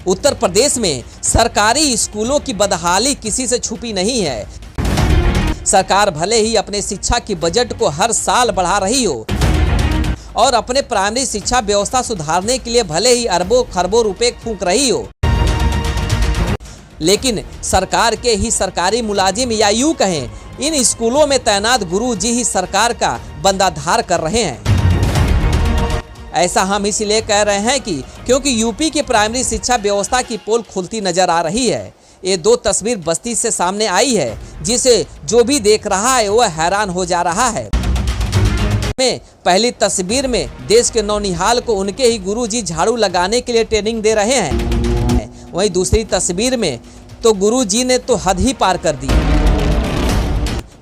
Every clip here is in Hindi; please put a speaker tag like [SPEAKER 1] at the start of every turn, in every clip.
[SPEAKER 1] उत्तर प्रदेश में सरकारी स्कूलों की बदहाली किसी से छुपी नहीं है। सरकार भले ही अपने शिक्षा की बजट को हर साल बढ़ा रही हो और अपने प्राइमरी शिक्षा व्यवस्था सुधारने के लिए भले ही अरबों खरबों रुपए फूंक रही हो, लेकिन सरकार के ही सरकारी मुलाजिम या यूं कहें इन स्कूलों में तैनात गुरुजी ही सरकार का बंदाधार कर रहे हैं। ऐसा हम इसलिए कह रहे हैं कि क्योंकि यूपी की प्राइमरी शिक्षा व्यवस्था की पोल खुलती नजर आ रही है। ये दो तस्वीर बस्ती से सामने आई है, जिसे जो भी देख रहा है वह हैरान हो जा रहा है। में पहली तस्वीर में देश के नौनिहाल को उनके ही गुरुजी झाड़ू लगाने के लिए ट्रेनिंग दे रहे हैं। वहीं दूसरी तस्वीर में तो गुरुजी ने तो हद ही पार कर दी,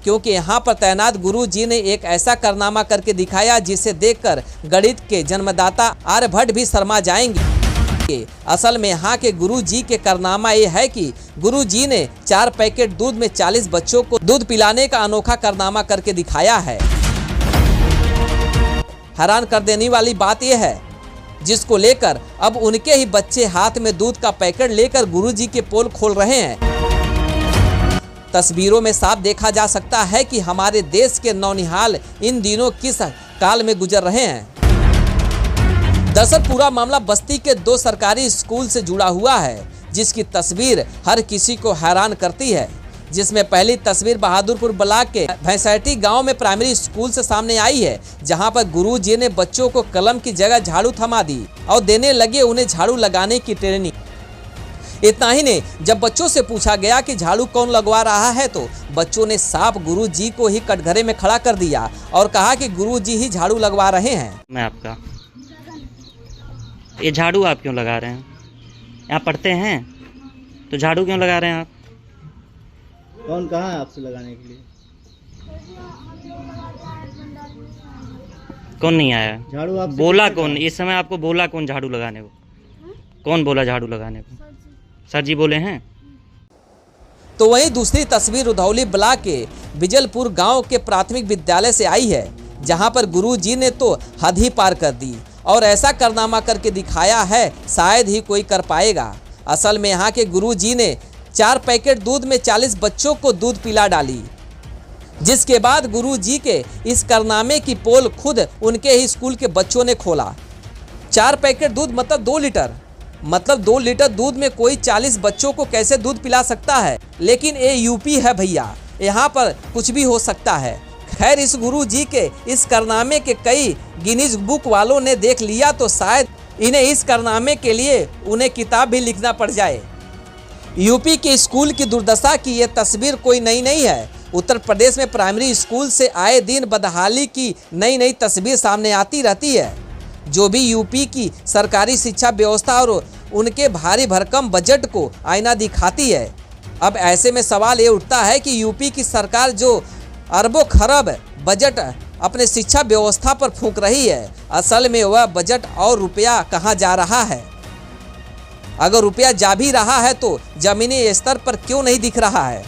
[SPEAKER 1] क्योंकि यहाँ पर तैनात गुरुजी ने एक ऐसा कारनामा करके दिखाया जिसे देखकर गणित के जन्मदाता आर्यभट्ट भी शर्मा जाएंगे। असल में यहाँ के गुरुजी के कारनामा ये है कि गुरुजी ने 4 पैकेट दूध में 40 बच्चों को दूध पिलाने का अनोखा कारनामा करके दिखाया है। हैरान कर देने वाली बात यह है, जिसको लेकर अब उनके ही बच्चे हाथ में दूध का पैकेट लेकर गुरुजी के पोल खोल रहे हैं। तस्वीरों में साफ देखा जा सकता है कि हमारे देश के नौनिहाल इन दिनों किस काल में गुजर रहे हैं। दरअसल पूरा मामला बस्ती के 2 सरकारी स्कूल से जुड़ा हुआ है, जिसकी तस्वीर हर किसी को हैरान करती है। जिसमें पहली तस्वीर बहादुरपुर ब्लॉक के भैंसैटी गांव में प्राइमरी स्कूल से सामने आई है, जहां पर गुरुजी ने बच्चों को कलम की जगह झाड़ू थमा दी और देने लगे उन्हें झाड़ू लगाने की ट्रेनिंग। इतना ही नहीं, जब बच्चों से पूछा गया कि झाड़ू कौन लगवा रहा है तो बच्चों ने साफ गुरुजी को ही कटघरे में खड़ा कर दिया और कहा कि गुरुजी ही झाड़ू लगवा रहे हैं।
[SPEAKER 2] मैं आपका ये झाड़ू आप क्यों लगा रहे हैं? यहाँ पढ़ते हैं तो झाड़ू क्यों लगा रहे हैं आप?
[SPEAKER 3] कौन कहा है आपसे लगाने के लिए?
[SPEAKER 2] कौन नहीं आया?
[SPEAKER 3] झाड़ू आप
[SPEAKER 2] बोला कौन? इस समय आपको बोला कौन झाड़ू लगाने को? कौन बोला झाड़ू लगाने को? सर जी बोले हैं।
[SPEAKER 1] तो वहीं दूसरी तस्वीर रुधौली ब्लॉक के बिजलपुर गांव के प्राथमिक विद्यालय से आई है, जहां पर गुरुजी ने तो हद ही पार कर दी और ऐसा कारनामा करके दिखाया है शायद ही कोई कर पाएगा। असल में यहाँ के गुरुजी ने 4 पैकेट दूध में 40 बच्चों को दूध पिला डाली, जिसके बाद गुरुजी के इस कारनामे की पोल खुद उनके ही स्कूल के बच्चों ने खोला। 4 पैकेट दूध मतलब 2 लीटर, मतलब 2 लीटर दूध में कोई 40 बच्चों को कैसे दूध पिला सकता है? लेकिन ये यूपी है भैया, यहाँ पर कुछ भी हो सकता है। खैर, इस गुरुजी के इस कारनामे के कई गिनीज बुक वालों ने देख लिया तो शायद इन्हें इस कारनामे के लिए उन्हें किताब भी लिखना पड़ जाए। यूपी के स्कूल की दुर्दशा की ये तस्वीर कोई नई नहीं है। उत्तर प्रदेश में प्राइमरी स्कूल से आए दिन बदहाली की नई नई तस्वीर सामने आती रहती है, जो भी यूपी की सरकारी शिक्षा व्यवस्था और उनके भारी भरकम बजट को आईना दिखाती है। अब ऐसे में सवाल ये उठता है कि यूपी की सरकार जो अरबों खरब बजट अपने शिक्षा व्यवस्था पर फूंक रही है, असल में वह बजट और रुपया कहाँ जा रहा है? अगर रुपया जा भी रहा है तो जमीनी स्तर पर क्यों नहीं दिख रहा है?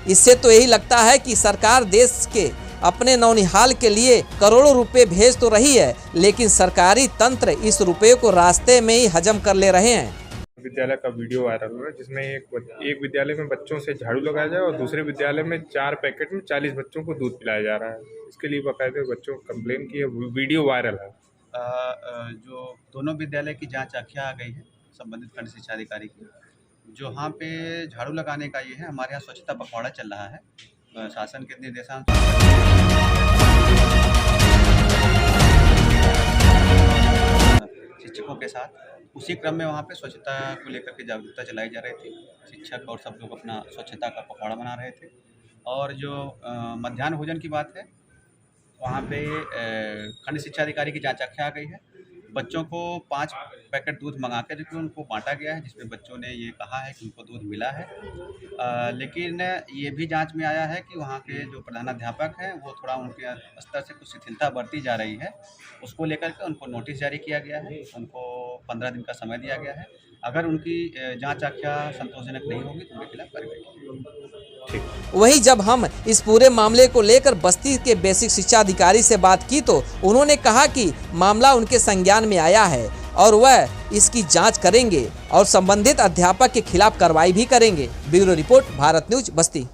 [SPEAKER 1] इससे तो यही लगता है कि सरकार देश के अपने नौनिहाल के लिए करोड़ों रुपए भेज तो रही है, लेकिन सरकारी तंत्र इस रुपये को रास्ते में ही हजम कर ले रहे हैं।
[SPEAKER 4] विद्यालय का वीडियो वायरल हो रहा है, जिसमें एक विद्यालय में बच्चों से झाड़ू लगाया जाए और दूसरे विद्यालय में 4 पैकेट में 40 बच्चों को दूध पिलाया जा रहा है। इसके लिए बाकायदे बच्चों को कंप्लेन की है, वीडियो वायरल है।
[SPEAKER 5] जो दोनों विद्यालय की जांच आख्या आ गई है संबंधित खंड शिक्षा अधिकारी की, जो यहाँ पे झाड़ू लगाने का ये है। हमारे यहाँ स्वच्छता पखवाड़ा चल रहा है शासन के निर्देशानुसार। शिक्षकों के साथ उसी क्रम में वहाँ पे स्वच्छता को लेकर के जागरूकता चलाई जा रही थी। शिक्षक और सब लोग अपना स्वच्छता का पखवाड़ा बना रहे थे। और जो मध्याह्न भोजन की बात है, वहाँ पे खंड शिक्षा अधिकारी की जांच आख्या आ गई है। बच्चों को 5 पैकेट दूध मंगा कर उनको बांटा गया है, जिसमें बच्चों ने ये कहा है कि उनको दूध मिला है। लेकिन ये भी जांच में आया है कि वहाँ के जो प्रधानाध्यापक हैं वो थोड़ा उनके स्तर से कुछ शिथिलता बरती जा रही है। उसको लेकर के उनको नोटिस जारी किया गया है, उनको 15 दिन का समय दिया गया है। अगर उनकी जांच आख्या संतोषजनक नहीं होगी तो उनके खिलाफ कार्रवाई की।
[SPEAKER 1] वहीं जब हम इस पूरे मामले को लेकर बस्ती के बेसिक शिक्षा अधिकारी से बात की तो उन्होंने कहा कि मामला उनके संज्ञान में आया है और वह इसकी जांच करेंगे और संबंधित अध्यापक के खिलाफ कार्रवाई भी करेंगे। ब्यूरो रिपोर्ट, भारत न्यूज, बस्ती।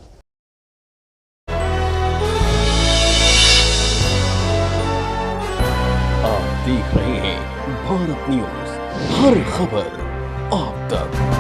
[SPEAKER 6] आप देख रहे हैं भारत न्यूज, हर खबर आप तक।